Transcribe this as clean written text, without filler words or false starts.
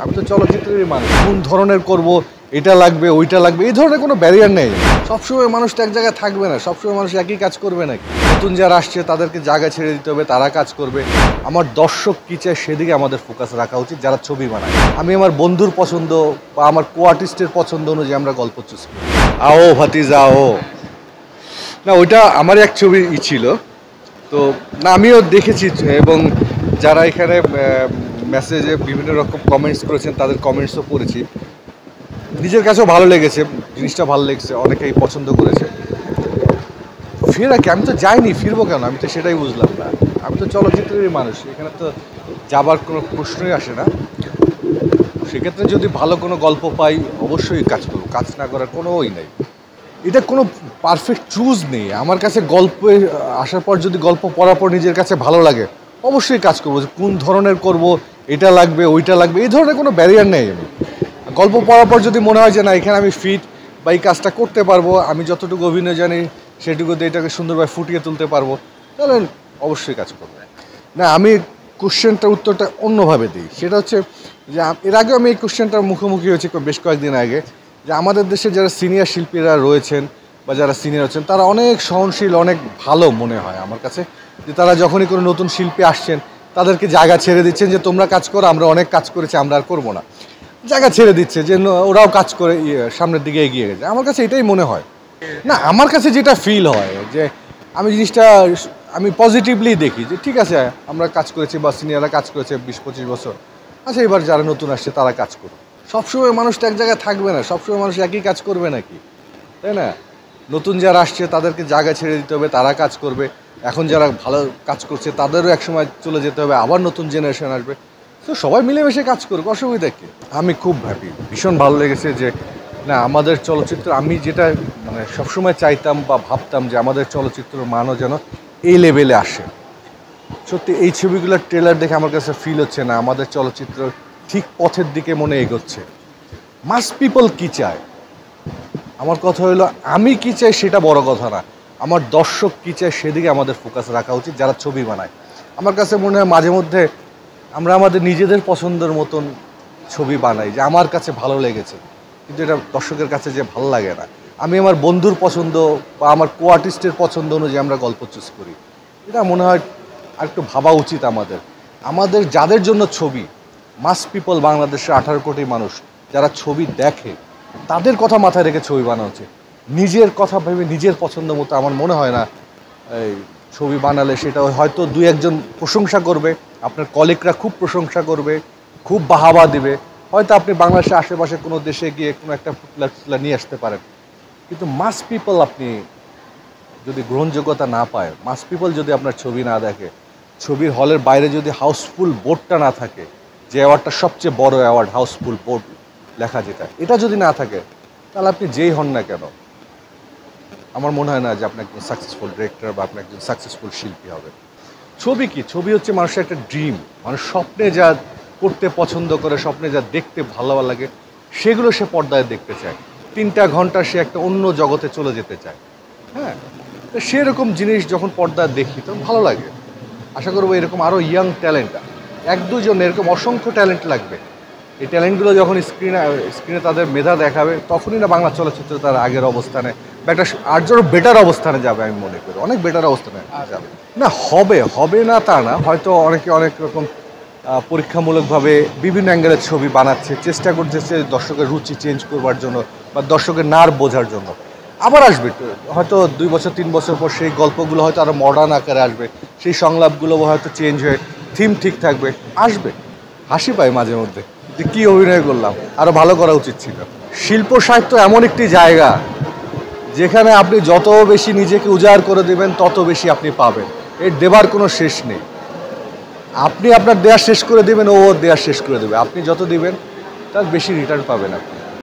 আমি তো চলচ্চিত্রেরই মানুষ। কোন ধরনের করব, এটা লাগবে ওইটা লাগবে, এই ধরনের কোনো ব্যারিয়ার নেই। সবসময় মানুষ তো এক জায়গায় থাকবে না, সবসময় মানুষ একই কাজ করবে নাকি? নতুন যারা আসছে তাদেরকে জায়গা ছেড়ে দিতে হবে, তারা কাজ করবে। আমার দর্শক কী চায় সেদিকে আমাদের ফোকাস রাখা উচিত, যারা ছবি বানায়। আমি আমার বন্ধুর পছন্দ বা আমার কো আর্টিস্টের পছন্দ অনুযায়ী আমরা গল্প চুজ করি। আও ভাতিজা আও, না ওইটা আমারই এক ছবি ছিল। তো না আমিও দেখেছি এবং যারা এখানে মেসেজে বিভিন্ন রকম কমেন্টস করেছেন তাদের কমেন্টসও পড়েছি। নিজের কাছেও ভালো লেগেছে, জিনিসটা ভালো লেগেছে, অনেকেই পছন্দ করেছে। ফেরা কি, আমি তো যাইনি, ফিরবো কেন? আমি তো সেটাই বুঝলাম না। আমি তো চলচ্চিত্রেরই মানুষ, এখানে তো যাবার কোনো প্রশ্নই আসে না। সেক্ষেত্রে যদি ভালো কোনো গল্প পাই অবশ্যই কাজ করবো, কাজ না করার কোনো ওই নেই। এটা কোনো পারফেক্ট চুজ নেই আমার কাছে। গল্পে আসার পর যদি গল্প পড়ার পর নিজের কাছে ভালো লাগে অবশ্যই কাজ করবো। কোন ধরনের করব, এটা লাগবে ওইটা লাগবে, এই ধরনের কোনো ব্যারিয়ার নেই। আমি গল্প পড়ার পর যদি মনে হয় যে না এখানে আমি ফিট বা এই কাজটা করতে পারবো, আমি যতটুকু অভিনয় জানি সেটুকু দিয়ে এটাকে সুন্দরভাবে ফুটিয়ে তুলতে পারবো, তাহলে অবশ্যই কাজ করবো। না আমি কোশ্চেনটার উত্তরটা অন্যভাবে দিই। সেটা হচ্ছে যে এর আগেও আমি এই কোশ্চেনটার মুখোমুখি হয়েছি বেশ কয়েকদিন আগে, যে আমাদের দেশে যারা সিনিয়র শিল্পীরা রয়েছেন বা যারা সিনিয়র আছেন তারা অনেক সহনশীল, অনেক ভালো মনে হয় আমার কাছে। যে তারা যখনই কোনো নতুন শিল্পী আসছেন তাদেরকে জায়গা ছেড়ে দিচ্ছেন যে তোমরা কাজ করো, আমরা অনেক কাজ করেছি, আমরা আর করবো না। জায়গা ছেড়ে দিচ্ছে যে ওরাও কাজ করে সামনের দিকে এগিয়ে গেছে। আমার কাছে এটাই মনে হয়। না আমার কাছে যেটা ফিল হয় যে আমি জিনিসটা আমি পজিটিভলি দেখি যে ঠিক আছে আমরা কাজ করেছি বা সিনিয়ররা কাজ করেছে 20-25 বছর, আচ্ছা এবার যারা নতুন আসছে তারা কাজ করবে। সবসময় মানুষ তো এক জায়গায় থাকবে না, সবসময় মানুষ একই কাজ করবে নাকি, তাই না? নতুন যারা আসছে তাদেরকে জায়গা ছেড়ে দিতে হবে, তারা কাজ করবে। এখন যারা ভালো কাজ করছে তাদেরও একসময় চলে যেতে হবে, আবার নতুন জেনারেশন আসবে। তো সবাই মিলেমিশে কাজ করবে, অসুবিধা কি? আমি খুব হ্যাপি, ভীষণ ভালো লেগেছে যে না আমাদের চলচ্চিত্র, আমি যেটা মানে সবসময় চাইতাম বা ভাবতাম যে আমাদের চলচ্চিত্রের মানও যেন এই লেভেলে আসে। সত্যি এই ছবিগুলোর ট্রেলার দেখে আমার কাছে ফিল হচ্ছে না আমাদের চলচ্চিত্র ঠিক পথের দিকে মনে এগোচ্ছে। মাস পিপল কী চায়, আমার কথা হলো আমি কী চাই সেটা বড় কথা না, আমার দর্শক কী চায় সেদিকে আমাদের ফোকাস রাখা উচিত, যারা ছবি বানায়। আমার কাছে মনে হয় মাঝে মধ্যে আমরা আমাদের নিজেদের পছন্দের মতন ছবি বানাই, যে আমার কাছে ভালো লেগেছে, কিন্তু এটা দর্শকের কাছে যে ভালো লাগে না। আমি আমার বন্ধুর পছন্দ বা আমার কো আর্টিস্টের পছন্দ অনুযায়ী আমরা গল্প চুজ করি। এটা মনে হয় আর একটু ভাবা উচিত আমাদের। আমাদের যাদের জন্য ছবি, মাস পিপল, বাংলাদেশের 18 কোটি মানুষ যারা ছবি দেখে তাদের কথা মাথায় রেখে ছবি বানানো উচিত। নিজের কথা ভেবে নিজের পছন্দ মতো আমার মনে হয় না এই ছবি বানালে সেটা হয়তো 2-1 জন প্রশংসা করবে, আপনার কলিগরা খুব প্রশংসা করবে, খুব বাহাবা দিবে, হয়তো আপনি বাংলাদেশের আশেপাশে কোনো দেশে গিয়ে কোনো একটা ফুটলা নিয়ে আসতে পারেন। কিন্তু মাস পিপল আপনি যদি গ্রহণযোগ্যতা না পায়, মাস পিপল যদি আপনার ছবি না দেখে, ছবির হলের বাইরে যদি হাউসফুল বোর্ডটা না থাকে, যে অ্যাওয়ার্ডটা সবচেয়ে বড় অ্যাওয়ার্ড, হাউসফুল বোর্ড লেখা যেটা, এটা যদি না থাকে তাহলে আপনি যেই হন না কেন আমার মনে হয় না যে আপনি একজন সাকসেসফুল ডিরেক্টর বা আপনি একজন সাকসেসফুল শিল্পী হবে। ছবি কি, ছবি হচ্ছে মানুষের একটা ড্রিম। মানুষ স্বপ্নে যা করতে পছন্দ করে, স্বপ্নে যা দেখতে ভালো লাগে সেগুলো সে পর্দায় দেখতে চায়। 3টা ঘন্টা সে একটা অন্য জগতে চলে যেতে চায়। হ্যাঁ, তো সেরকম জিনিস যখন পর্দায় দেখি তখন ভালো লাগে। আশা করবো এরকম আরও ইয়াং ট্যালেন্ট, 1-2 জন এরকম অসংখ্য ট্যালেন্ট লাগবে। এই ট্যালেন্টগুলো যখন স্ক্রিনে তাদের মেধা দেখাবে তখনই না বাংলা চলচ্চিত্র তার আগের অবস্থানে বা একটা আর জন্য বেটার অবস্থানে যাবে। আমি মনে করি অনেক বেটার অবস্থানে যাবে। না হবে না তা না, হয়তো অনেকে অনেক রকম পরীক্ষামূলকভাবে বিভিন্ন অ্যাঙ্গেলের ছবি বানাচ্ছে, চেষ্টা করতেছে দর্শকের রুচি চেঞ্জ করবার জন্য বা দর্শকের নার বোঝার জন্য। আবার আসবে হয়তো 2-3 বছর পর সেই গল্পগুলো হয়তো আরও মডার্ন আকারে আসবে, সেই সংলাপগুলো হয়তো চেঞ্জ হয়ে থিম ঠিক থাকবে, আসবে। হাসি পায় মাঝে মধ্যে যে কী অভিনয় করলাম, আরও ভালো করা উচিত ছিল। শিল্প সাহিত্য এমন একটি জায়গা যেখানে আপনি যত বেশি নিজেকে উজাড় করে দেবেন তত বেশি আপনি পাবেন, এর দেবার কোনো শেষ নেই। আপনি আপনার দেয়া শেষ করে দেবেন, ও দেয়া শেষ করে দেবে, আপনি যত দিবেন তার বেশি রিটার্ন পাবেন আপনি।